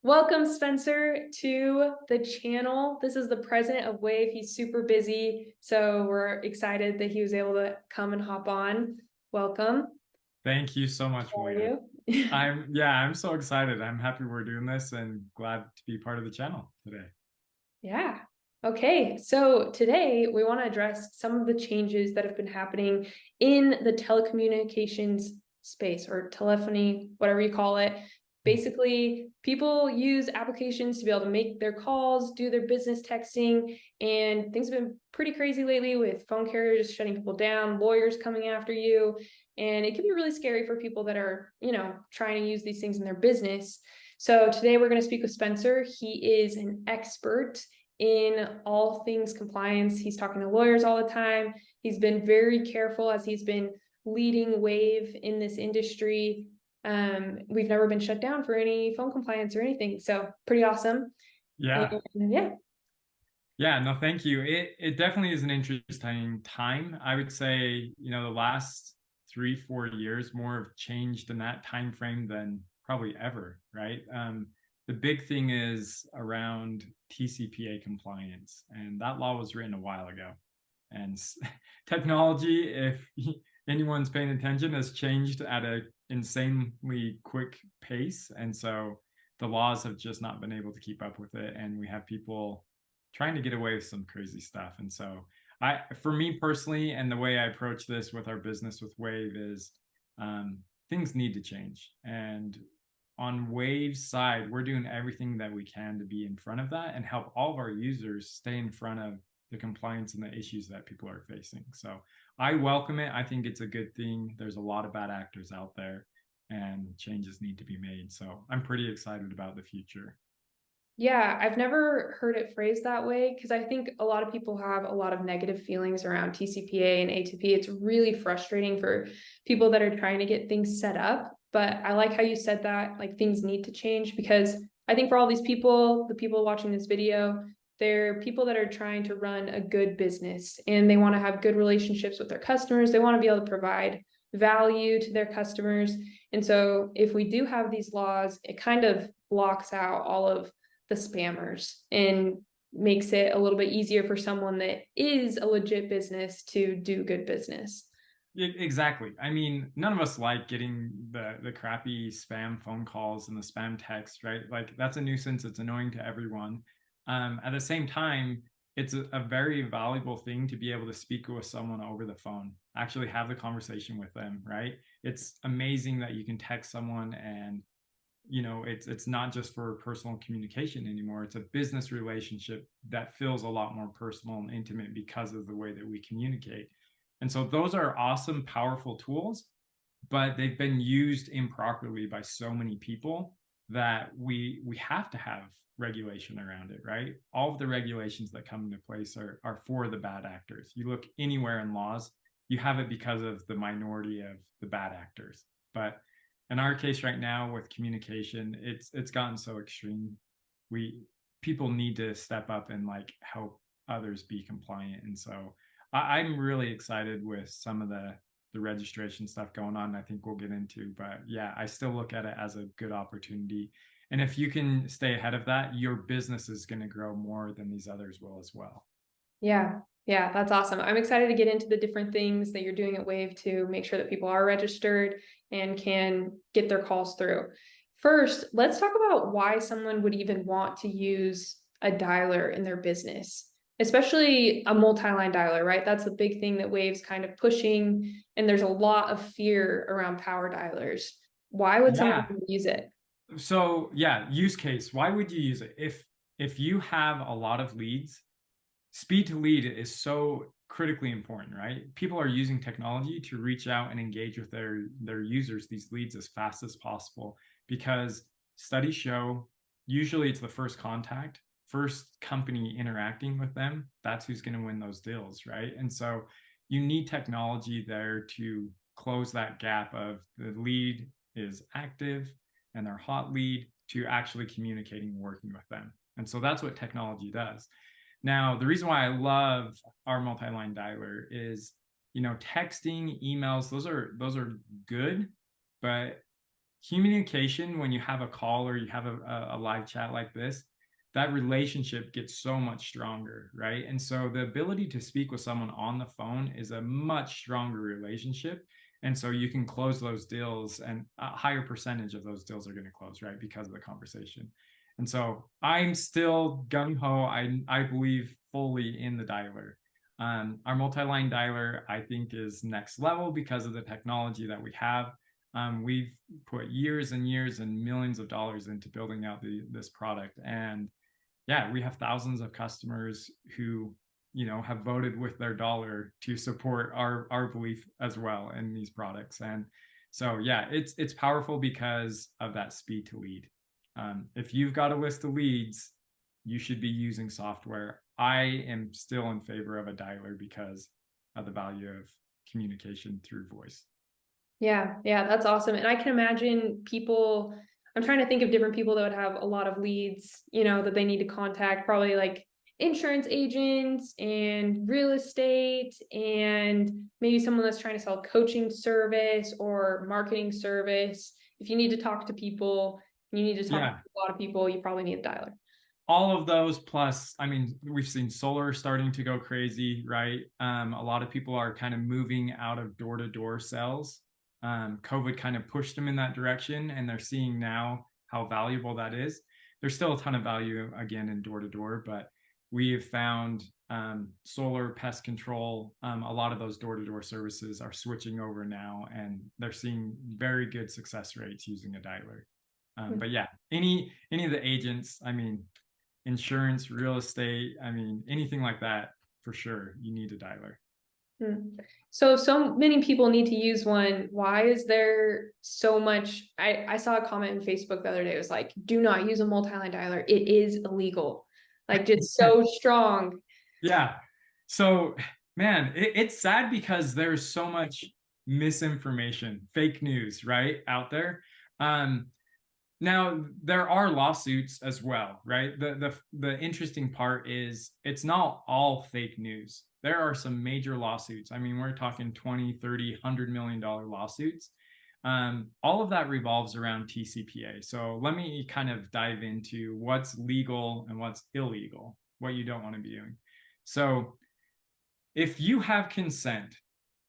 Welcome, Spencer, to the channel. This is the president of WAVV. He's super busy, so we're excited that he was able to come and hop on. Welcome. Thank you so much, How are Malia. you? I'm so excited. I'm happy we're doing this and glad to be part of the channel today. Yeah. Okay, so today we want to address some of the changes that have been happening in the telecommunications space or telephony, whatever you call it. Basically, people use applications to be able to make their calls, do their business texting, and things have been pretty crazy lately with phone carriers shutting people down, lawyers coming after you, and it can be really scary for people that are, trying to use these things in their business. So today we're going to speak with Spencer. He is an expert in all things compliance. He's talking to lawyers all the time. He's been very careful as he's been leading WAVV in this industry. We've never been shut down for any phone compliance or anything. So pretty awesome. Yeah. And yeah. Yeah, no, thank you. It definitely is an interesting time. I would say, the last 3-4 years more have changed in that time frame than probably ever, right? The big thing is around TCPA compliance, and that law was written a while ago. And technology, if anyone's paying attention, has changed at an insanely quick pace. And so the laws have just not been able to keep up with it. And we have people trying to get away with some crazy stuff. And so for me personally, and the way I approach this with our business with WAVV is things need to change. And on WAVV's side, we're doing everything that we can to be in front of that and help all of our users stay in front of the compliance and the issues that people are facing. So I welcome it. I think it's a good thing. There's a lot of bad actors out there and changes need to be made. So I'm pretty excited about the future. Yeah, I've never heard it phrased that way because I think a lot of people have a lot of negative feelings around TCPA and A2P. It's really frustrating for people that are trying to get things set up. But I like how you said that, like things need to change because I think for all these people, the people watching this video, they're people that are trying to run a good business and they want to have good relationships with their customers. They want to be able to provide value to their customers. And so if we do have these laws, it kind of blocks out all of the spammers and makes it a little bit easier for someone that is a legit business to do good business. Exactly. I mean, none of us like getting the crappy spam phone calls and the spam text, right? Like that's a nuisance. It's annoying to everyone. At the same time, it's a very valuable thing to be able to speak with someone over the phone, actually have the conversation with them, right? It's amazing that you can text someone and it's not just for personal communication anymore. It's a business relationship that feels a lot more personal and intimate because of the way that we communicate. And so those are awesome, powerful tools, but they've been used improperly by so many people that we have to have regulation around it, right? All of the regulations that come into place are for the bad actors. You look anywhere in laws, you have it because of the minority of the bad actors. But in our case right now with communication, it's gotten so extreme. People need to step up and like help others be compliant. And so I'm really excited with some of the registration stuff going on. I think we'll get into, but yeah, I still look at it as a good opportunity. And if you can stay ahead of that, your business is going to grow more than these others will as well. Yeah. Yeah, that's awesome. I'm excited to get into the different things that you're doing at WAVV to make sure that people are registered and can get their calls through. First, let's talk about why someone would even want to use a dialer in their business, especially a multi-line dialer, right? That's the big thing that WAVV's kind of pushing, and there's a lot of fear around power dialers. Why would someone Yeah. use it? So yeah, use case. Why would you use it? If you have a lot of leads, speed to lead is so critically important, right? People are using technology to reach out and engage with their users, these leads, as fast as possible, because studies show usually it's the first contact, first company interacting with them, that's who's going to win those deals, right? And so you need technology there to close that gap of the lead is active and their hot lead to actually communicating and working with them. And so that's what technology does. Now, the reason why I love our multi-line dialer is, texting, emails, those are good, but communication, when you have a call or you have a live chat like this, that relationship gets so much stronger, right? And so the ability to speak with someone on the phone is a much stronger relationship. And so you can close those deals, and a higher percentage of those deals are going to close, right? Because of the conversation. And so I'm still gung ho. I believe fully in the dialer. Our multi-line dialer, I think, is next level because of the technology that we have. We've put years and years and millions of dollars into building out this product. And yeah, we have thousands of customers who, have voted with their dollar to support our belief as well in these products. And so, yeah, it's powerful because of that speed to lead. If you've got a list of leads, you should be using software. I am still in favor of a dialer because of the value of communication through voice. Yeah, that's awesome. And I can imagine people, I'm trying to think of different people that would have a lot of leads, that they need to contact, probably like insurance agents and real estate, and maybe someone that's trying to sell coaching service or marketing service. If you need to talk to people, you need to talk to a lot of people, you probably need a dialer. All of those, plus, I mean, we've seen solar starting to go crazy, right? A lot of people are kind of moving out of door-to-door sales. COVID kind of pushed them in that direction, and they're seeing now how valuable that is. There's still a ton of value, again, in door-to-door, but we have found solar, pest control, a lot of those door-to-door services are switching over now, and they're seeing very good success rates using a dialer. But yeah, any of the agents, I mean, insurance, real estate, I mean, anything like that, for sure, you need a dialer. So many people need to use one. Why is there so much? I saw a comment in Facebook the other day. It was like, do not use a multi-line dialer. It is illegal. Like, just so strong. Yeah. So, man, it's sad because there's so much misinformation, fake news, right, out there. Now, there are lawsuits as well, right? The interesting part is it's not all fake news. There are some major lawsuits. I mean, we're talking 20, 30, $100 million lawsuits. All of that revolves around TCPA. So let me kind of dive into what's legal and what's illegal, what you don't want to be doing. So if you have consent,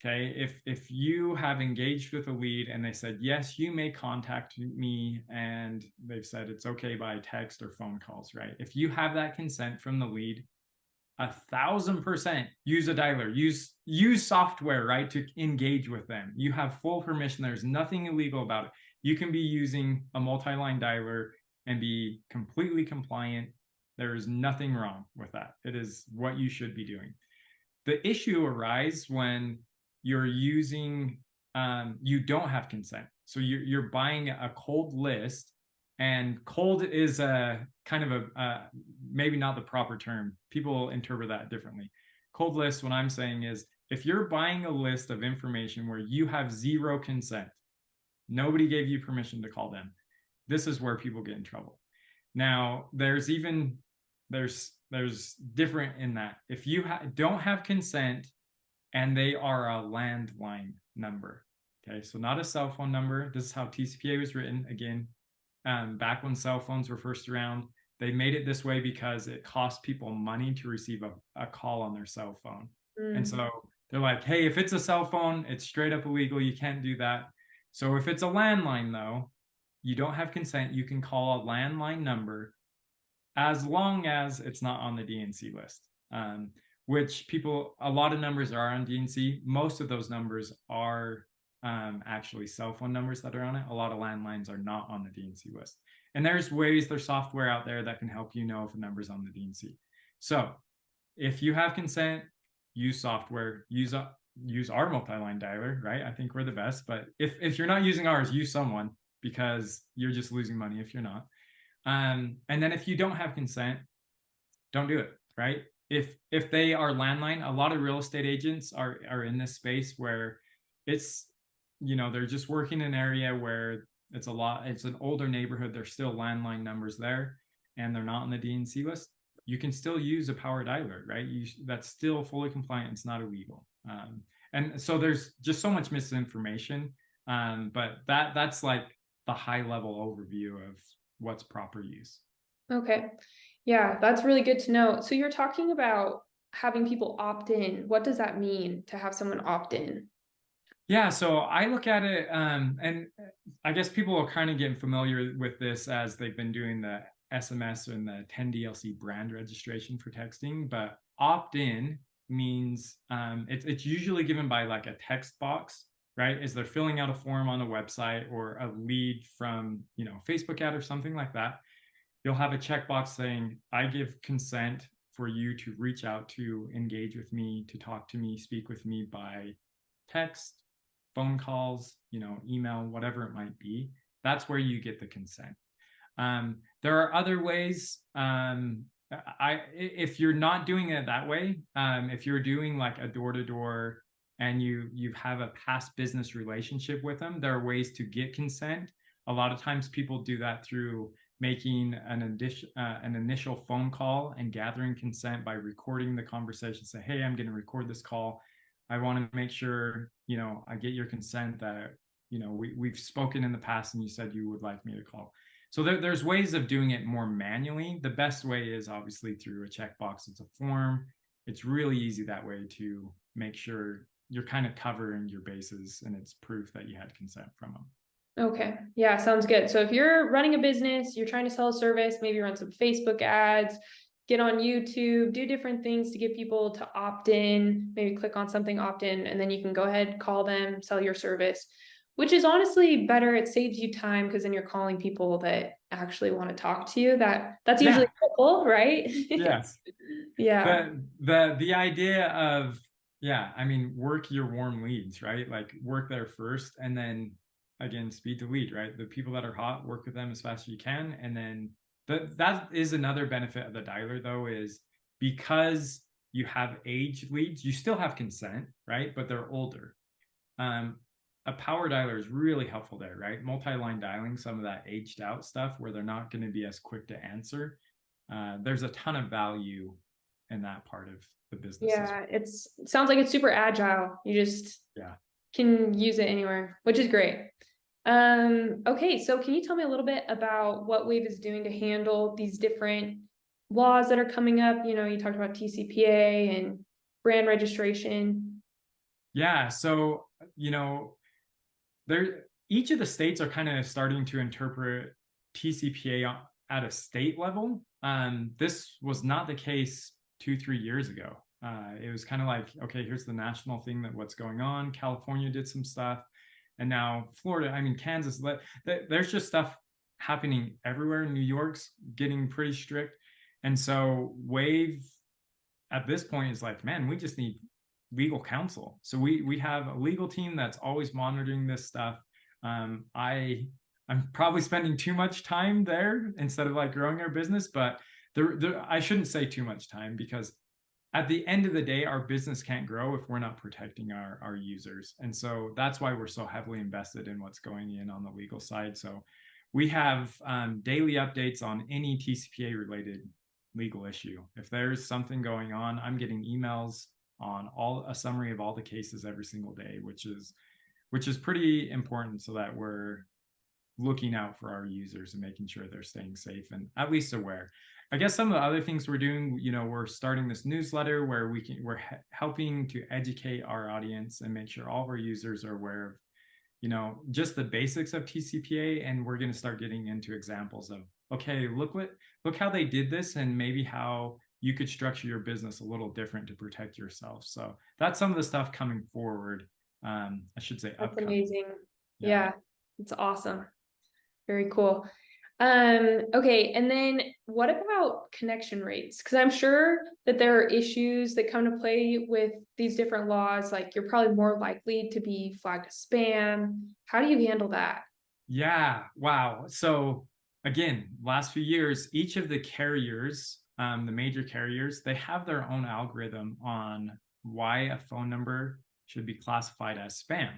okay, if you have engaged with a lead and they said, yes, you may contact me, and they've said it's okay by text or phone calls, right? If you have that consent from the lead, 1,000% use a dialer, use software, right, to engage with them. You have full permission. There's nothing illegal about it. You can be using a multi-line dialer and be completely compliant. There is nothing wrong with that. It is what you should be doing. The issue arises when you're using, you don't have consent. So you're buying a cold list, and cold is a kind of a, maybe not the proper term. People interpret that differently. Cold list, what I'm saying is, if you're buying a list of information where you have zero consent, nobody gave you permission to call them, this is where people get in trouble. Now, there's different in that. If you don't have consent and they are a landline number, okay, so not a cell phone number. This is how TCPA was written. Again, back when cell phones were first around, they made it this way because it cost people money to receive a call on their cell phone. And so they're like, hey, if it's a cell phone, it's straight up illegal. You can't do that. So if it's a landline, though, you don't have consent, you can call a landline number as long as it's not on the DNC list, which a lot of numbers are on DNC. Most of those numbers are actually cell phone numbers that are on it. A lot of landlines are not on the DNC list. And there's software out there that can help you know if a number's on the DNC. So if you have consent, use software, use our multi-line dialer, right? I think we're the best, but if you're not using ours, use someone, because you're just losing money if you're not. And then if you don't have consent, don't do it, right? If they are landline, a lot of real estate agents are in this space where it's, they're just working in an area where it's an older neighborhood. There's still landline numbers there, and they're not on the DNC list. You can still use a power dialer, right? That's still fully compliant. It's not illegal. And so there's just so much misinformation. But that's like the high level overview of what's proper use. Okay. Yeah, that's really good to know. So you're talking about having people opt in. What does that mean to have someone opt in? Yeah, so I look at it, and I guess people are kind of getting familiar with this as they've been doing the SMS and the 10DLC brand registration for texting. But opt-in means it's usually given by like a text box, right? As they're filling out a form on a website or a lead from, Facebook ad or something like that. You'll have a checkbox saying, I give consent for you to reach out, to engage with me, to talk to me, speak with me by text, phone calls, email, whatever it might be. That's where you get the consent. There are other ways. If you're not doing it that way, if you're doing like a door-to-door and you have a past business relationship with them, there are ways to get consent. A lot of times people do that through making an initial phone call and gathering consent by recording the conversation. Say, hey, I'm going to record this call. I want to make sure, I get your consent that, we've spoken in the past and you said you would like me to call. So there's ways of doing it more manually. The best way is obviously through a checkbox. It's a form. It's really easy that way to make sure you're kind of covering your bases and it's proof that you had consent from them. Okay. Yeah, sounds good. So if you're running a business, you're trying to sell a service, maybe run some Facebook ads, get on YouTube, do different things to get people to opt in, maybe click on something, opt in, and then you can go ahead, call them, sell your service, which is honestly better. It saves you time because then you're calling people that actually want to talk to you. That's usually helpful, right? Yes. Yeah. The idea of, work your warm leads, right? Like work there first and then again, speed to lead, right? The people that are hot, work with them as fast as you can. And then that is another benefit of the dialer though, is because you have aged leads, you still have consent, right? But they're older. A power dialer is really helpful there, right? Multi-line dialing, some of that aged out stuff where they're not going to be as quick to answer. There's a ton of value in that part of the business. Yeah, it sounds like it's super agile. You just can use it anywhere, which is great. Okay, so can you tell me a little bit about what WAVV is doing to handle these different laws that are coming up? You talked about TCPA and brand registration. Yeah, so each of the states are kind of starting to interpret TCPA at a state level. This was not the case 2-3 years ago. It was kind of like, okay, here's the national thing that what's going on. California did some stuff. And now Florida, Kansas, there's just stuff happening everywhere. New York's getting pretty strict. And so WAVV at this point is like, man, we just need legal counsel. So we have a legal team that's always monitoring this stuff. I'm probably spending too much time there instead of like growing our business, but I shouldn't say too much time because at the end of the day, our business can't grow if we're not protecting our users. And so that's why we're so heavily invested in what's going in on the legal side. So we have daily updates on any TCPA related legal issue. If there's something going on, I'm getting emails on a summary of all the cases every single day, which is pretty important so that we're looking out for our users and making sure they're staying safe and at least aware. I guess some of the other things we're doing, we're starting this newsletter where we're helping to educate our audience and make sure all of our users are aware of, just the basics of TCPA. And we're going to start getting into examples of, okay, look how they did this and maybe how you could structure your business a little different to protect yourself. So that's some of the stuff coming forward. I should say That's upcoming. amazing. Yeah, it's awesome. Very cool. Okay, and then what about connection rates? Because I'm sure that there are issues that come to play with these different laws. Like you're probably more likely to be flagged as spam. How do you handle that? Yeah, wow. So again, last few years, each of the carriers, the major carriers, they have their own algorithm on why a phone number should be classified as spam.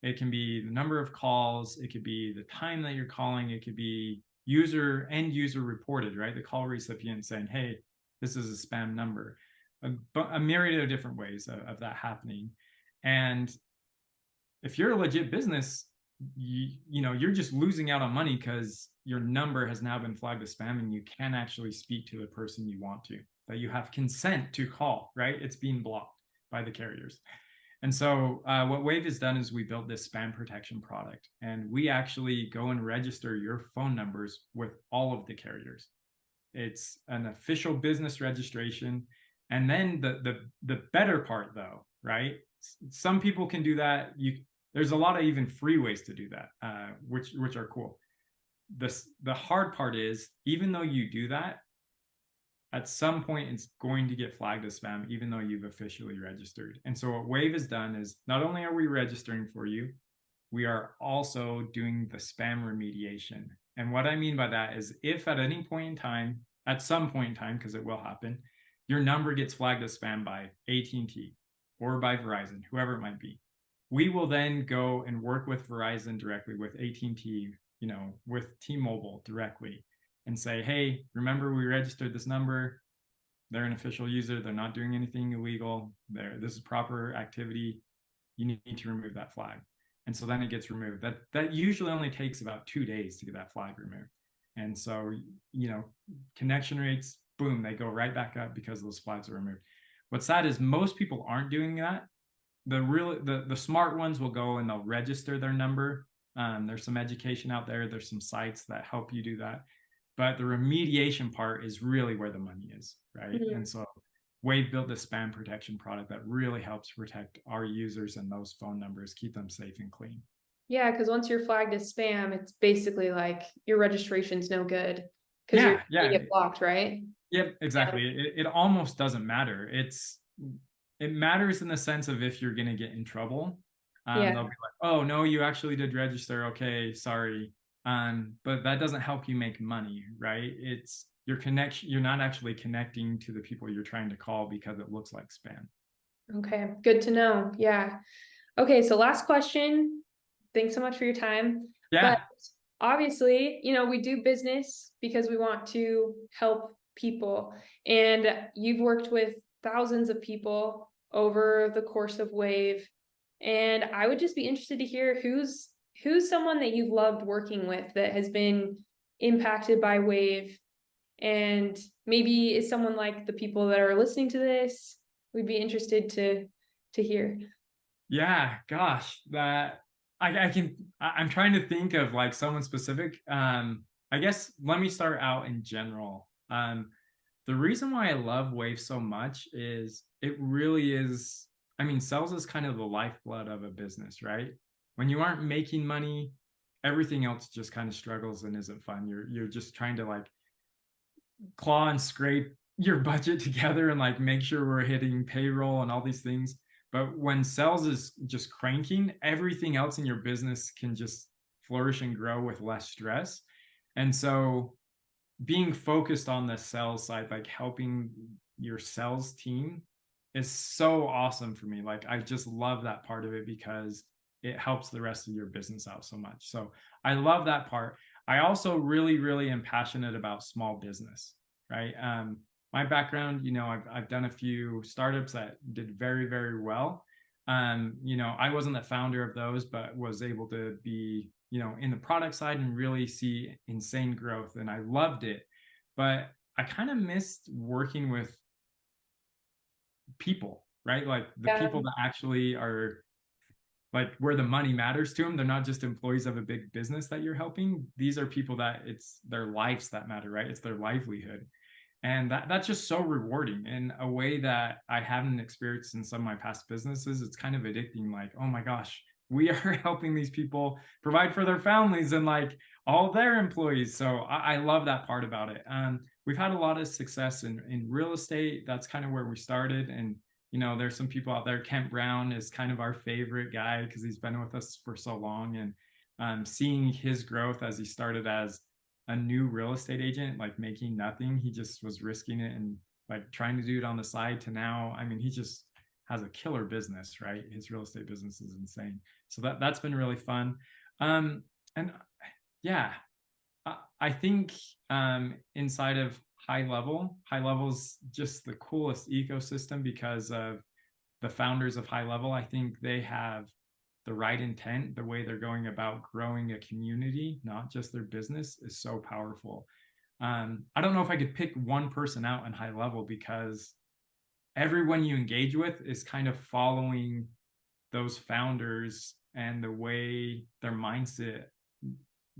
It can be the number of calls, it could be the time that you're calling, it could be end user reported, right? The call recipient saying, hey, this is a spam number. A myriad of different ways of that happening. And if you're a legit business, you're just losing out on money because your number has now been flagged as spam and you can't actually speak to the person you want to, that you have consent to call, right? It's being blocked by the carriers. And so what WAVV has done is we built this spam protection product, and we actually go and register your phone numbers with all of the carriers. It's an official business registration. And then the better part, though, right? Some people can do that. There's a lot of even free ways to do that, which are cool. The hard part is, even though you do that, at some point it's going to get flagged as spam, even though you've officially registered. And so what WAVV has done is, not only are we registering for you, we are also doing the spam remediation. And what I mean by that is, if at any point in time, at some point in time, because it will happen, your number gets flagged as spam by AT&T or by Verizon, whoever it might be, we will then go and work with Verizon directly, with AT&T, with T-Mobile directly, and say, hey, remember we registered this number. They're an official user. They're not doing anything illegal. This is proper activity. You need to remove that flag. And so then it gets removed. That usually only takes about 2 days to get that flag removed. And so, connection rates, boom, they go right back up because those flags are removed. What's sad is most people aren't doing that. The smart ones will go and they'll register their number. There's some education out there. There's some sites that help you do that. But the remediation part is really where the money is, right? Mm-hmm. And so WAVV built this spam protection product that really helps protect our users and those phone numbers, keep them safe and clean. Yeah, because once you're flagged as spam, it's basically like your registration's no good because you get blocked, right? Yep, exactly. Yeah. It almost doesn't matter. It matters in the sense of if you're going to get in trouble. They'll be like, oh, no, you actually did register. Okay, sorry. But that doesn't help you make money, right? It's your connection. You're not actually connecting to the people you're trying to call because it looks like spam. Okay, good to know. Yeah. Okay, so last question. Thanks so much for your time. Yeah. But obviously, we do business because we want to help people. And you've worked with thousands of people over the course of WAVV. And I would just be interested to hear who's someone that you've loved working with that has been impacted by WAVV, and maybe is someone like the people that are listening to this. We'd be interested to hear. Yeah, gosh, I'm trying to think of like someone specific. I guess let me start out in general. The reason why I love WAVV so much is it really is, sales is kind of the lifeblood of a business, right? When you aren't making money, everything else just kind of struggles and isn't fun. You're just trying to like claw and scrape your budget together and like make sure we're hitting payroll and all these things. But when sales is just cranking, everything else in your business can just flourish and grow with less stress. And so being focused on the sales side, like helping your sales team, is so awesome for me. Like, I just love that part of it because it helps the rest of your business out so much. So I love that part. I also really, really am passionate about small business, right? My background, I've done a few startups that did very, very well. I wasn't the founder of those, but was able to be, in the product side and really see insane growth. And I loved it. But I kind of missed working with people, right? Like the people that actually are like where the money matters to them. They're not just employees of a big business that you're helping. These are people that it's their lives that matter, right? It's their livelihood. And that's just so rewarding in a way that I haven't experienced in some of my past businesses. It's kind of addicting, like, oh my gosh, we are helping these people provide for their families and like all their employees. So I love that part about it. We've had a lot of success in real estate. That's kind of where we started. And, there's some people out there. Kent Brown is kind of our favorite guy because he's been with us for so long. And seeing his growth as he started as a new real estate agent, like making nothing, he just was risking it and like trying to do it on the side, to now, he just has a killer business, right? His real estate business is insane. So that's been really fun. And yeah, I think inside of high level's just the coolest ecosystem because of the founders of High Level. I think they have the right intent, the way they're going about growing a community, not just their business, is so powerful. I don't know if I could pick one person out in high level, because everyone you engage with is kind of following those founders and the way their mindset,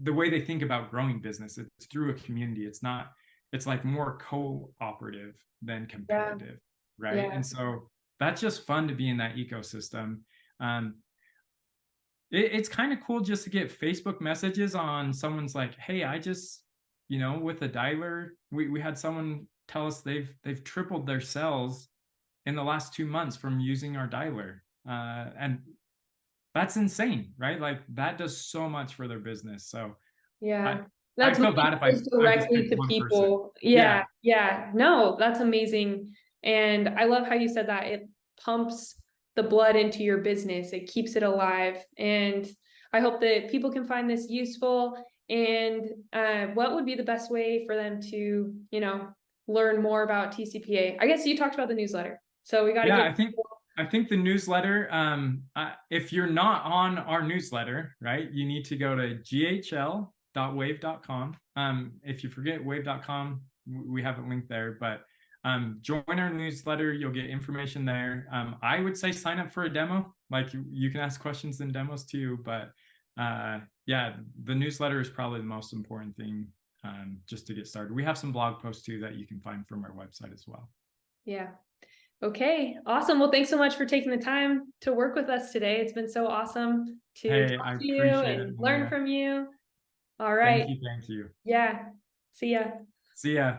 the way they think about growing business. It's through a community. It's like more cooperative than Yeah. competitive, right? Yeah. And so that's just fun to be in that ecosystem. um, it's kind of cool just to get Facebook messages on someone's like, hey, I just, with a dialer, we had someone tell us they've tripled their sales in the last 2 months from using our dialer. And that's insane, right? Like, that does so much for their business. So I Yeah. I That's feel money bad if goes I just directly picked to one person. people. Yeah. Yeah. Yeah. No, that's amazing. And I love how you said that it pumps the blood into your business. It keeps it alive. And I hope that people can find this useful. And what would be the best way for them to, learn more about TCPA? I guess you talked about the newsletter. So we got to Yeah, give I think the newsletter, if you're not on our newsletter, right, you need to go to ghl.wave.com. If you forget wave.com, we have a link there, but join our newsletter. You'll get information there. I would say sign up for a demo. Like, you can ask questions in demos too, but yeah, the newsletter is probably the most important thing, just to get started. We have some blog posts too that you can find from our website as well. Yeah. Okay, awesome. Well, thanks so much for taking the time to work with us today. It's been so awesome to Hey, talk I to you appreciate it, and learn Maria. from you. All right. Thank you. Yeah. See ya. See ya.